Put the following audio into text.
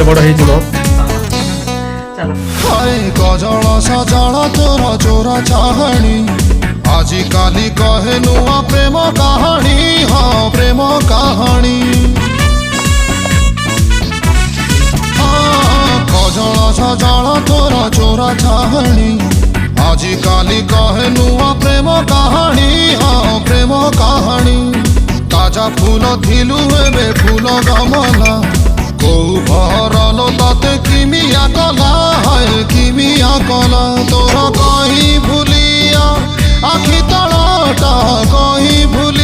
ଏତେ ବଡ଼ ହେଇଯିବ। गजल सजल तोर चोरा चाहणी आजी काली कहे नुआ प्रेम कहानी। हाँ प्रेम कहानी गजल सजल तोर चोरा चाहणी आजी काली कहे नुआ प्रेम कहानी। हाँ प्रेम कहानी ताजा फूल थिलु एबे फूल गमला कौ भरल ताते किमिया कला है किमिया कला तोर कहीं भूलिया आखि तलटा कहीं भूलिया